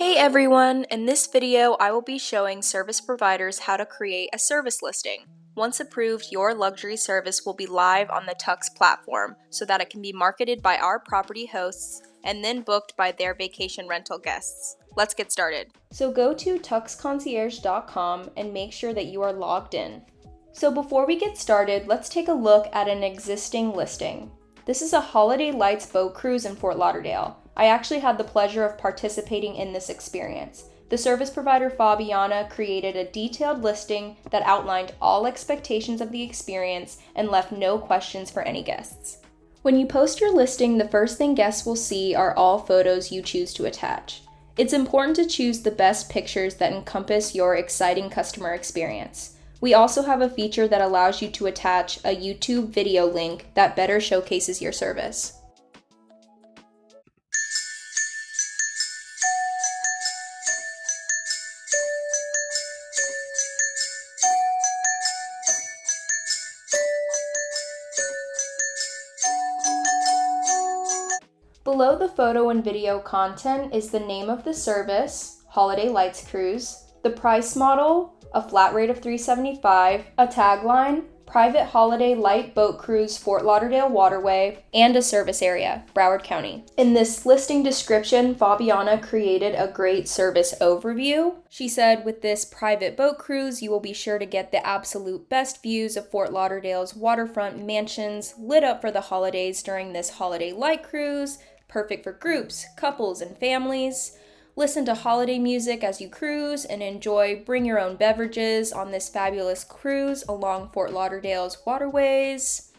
Hey everyone! In this video, I will be showing service providers how to create a service listing. Once approved, your luxury service will be live on the Tux platform so that it can be marketed by our property hosts and then booked by their vacation rental guests. Let's get started. So go to tuxconcierge.com and make sure that you are logged in. So before we get started, let's take a look at an existing listing. This is a Holiday Lights boat cruise in Fort Lauderdale. I actually had the pleasure of participating in this experience. The service provider Fabiana created a detailed listing that outlined all expectations of the experience and left no questions for any guests. When you post your listing, the first thing guests will see are all photos you choose to attach. It's important to choose the best pictures that encompass your exciting customer experience. We also have a feature that allows you to attach a YouTube video link that better showcases your service. Below the photo and video content is the name of the service, Holiday Lights Cruise, the price model, a flat rate of $375, a tagline, Private Holiday Light Boat Cruise Fort Lauderdale Waterway, and a service area, Broward County. In this listing description, Fabiana created a great service overview. She said, with this private boat cruise, you will be sure to get the absolute best views of Fort Lauderdale's waterfront mansions lit up for the holidays during this holiday light cruise, perfect for groups, couples, and families. Listen to holiday music as you cruise and enjoy bring your own beverages on this fabulous cruise along Fort Lauderdale's waterways.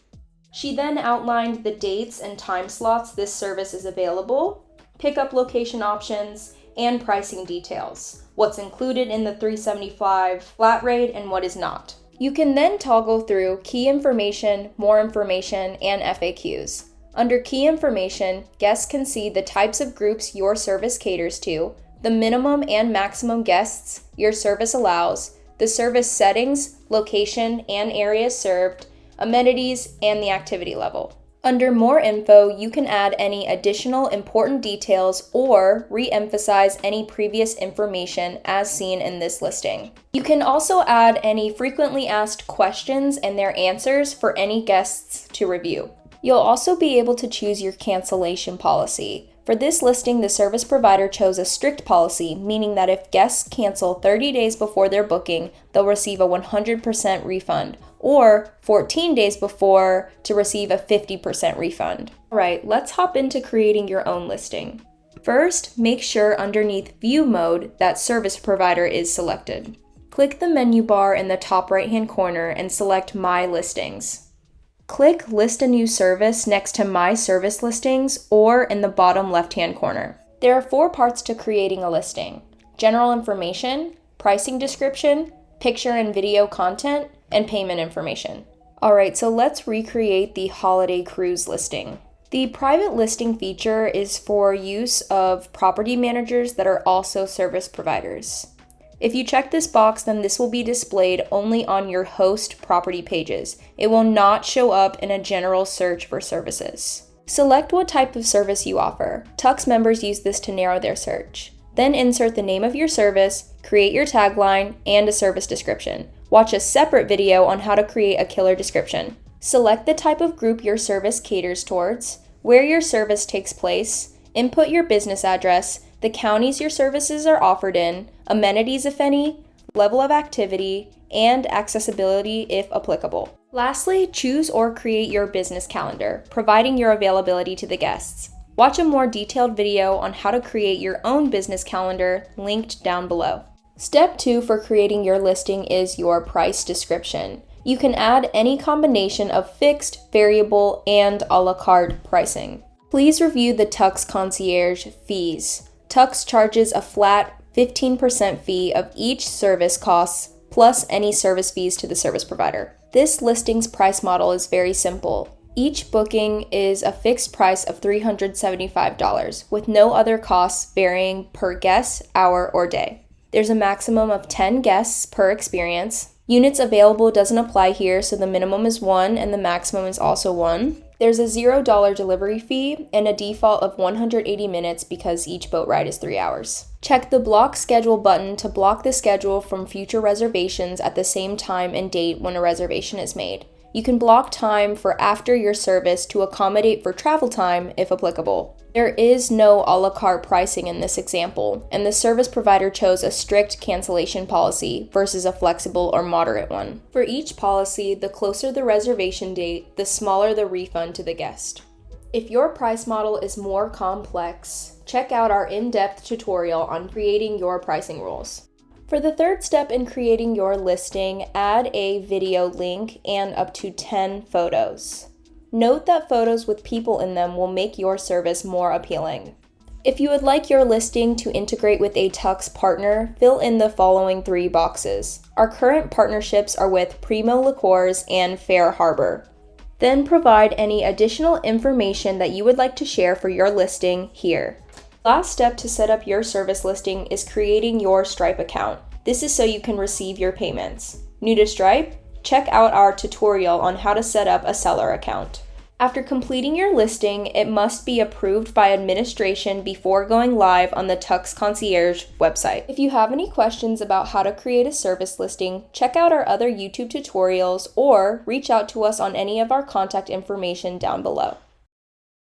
She then outlined the dates and time slots this service is available, pickup location options, and pricing details, what's included in the $375 flat rate and what is not. You can then toggle through key information, more information, and FAQs. Under key information, guests can see the types of groups your service caters to, the minimum and maximum guests your service allows, the service settings, location, and areas served, amenities, and the activity level. Under more info, you can add any additional important details or re-emphasize any previous information as seen in this listing. You can also add any frequently asked questions and their answers for any guests to review. You'll also be able to choose your cancellation policy. For this listing, the service provider chose a strict policy, meaning that if guests cancel 30 days before their booking, they'll receive a 100% refund, or 14 days before to receive a 50% refund. Alright, let's hop into creating your own listing. First, make sure underneath View Mode that Service Provider is selected. Click the menu bar in the top right-hand corner and select My Listings. Click List a New Service next to My Service Listings or in the bottom left-hand corner. There are 4 parts to creating a listing: general information, pricing description, picture and video content, and payment information. Alright, so let's recreate the holiday cruise listing. The private listing feature is for use of property managers that are also service providers. If you check this box, then this will be displayed only on your host property pages. It will not show up in a general search for services. Select what type of service you offer. Tux members use this to narrow their search. Then insert the name of your service, create your tagline, and a service description. Watch a separate video on how to create a killer description. Select the type of group your service caters towards, where your service takes place, input your business address, the counties your services are offered in, amenities if any, level of activity, and accessibility if applicable. Lastly, choose or create your business calendar, providing your availability to the guests. Watch a more detailed video on how to create your own business calendar linked down below. Step 2 for creating your listing is your price description. You can add any combination of fixed, variable, and a la carte pricing. Please review the Tux Concierge fees. Tux charges a flat 15% fee of each service costs plus any service fees to the service provider. This listing's price model is very simple. Each booking is a fixed price of $375 with no other costs varying per guest, hour, or day. There's a maximum of 10 guests per experience. Units available doesn't apply here, so the minimum is 1 and the maximum is also 1. There's a $0 delivery fee and a default of 180 minutes because each boat ride is 3 hours. Check the Block Schedule button to block the schedule from future reservations at the same time and date when a reservation is made. You can block time for after your service to accommodate for travel time if applicable. There is no a la carte pricing in this example, and the service provider chose a strict cancellation policy versus a flexible or moderate one. For each policy, the closer the reservation date, the smaller the refund to the guest. If your price model is more complex, check out our in-depth tutorial on creating your pricing rules. For the third step in creating your listing, add a video link and up to 10 photos. Note that photos with people in them will make your service more appealing. If you would like your listing to integrate with a Tux partner, fill in the following 3 boxes. Our current partnerships are with Primo Liqueurs and Fair Harbor. Then provide any additional information that you would like to share for your listing here. Last step to set up your service listing is creating your Stripe account. This is so you can receive your payments. New to Stripe? Check out our tutorial on how to set up a seller account. After completing your listing, it must be approved by administration before going live on the Tux Concierge website. If you have any questions about how to create a service listing, check out our other YouTube tutorials or reach out to us on any of our contact information down below.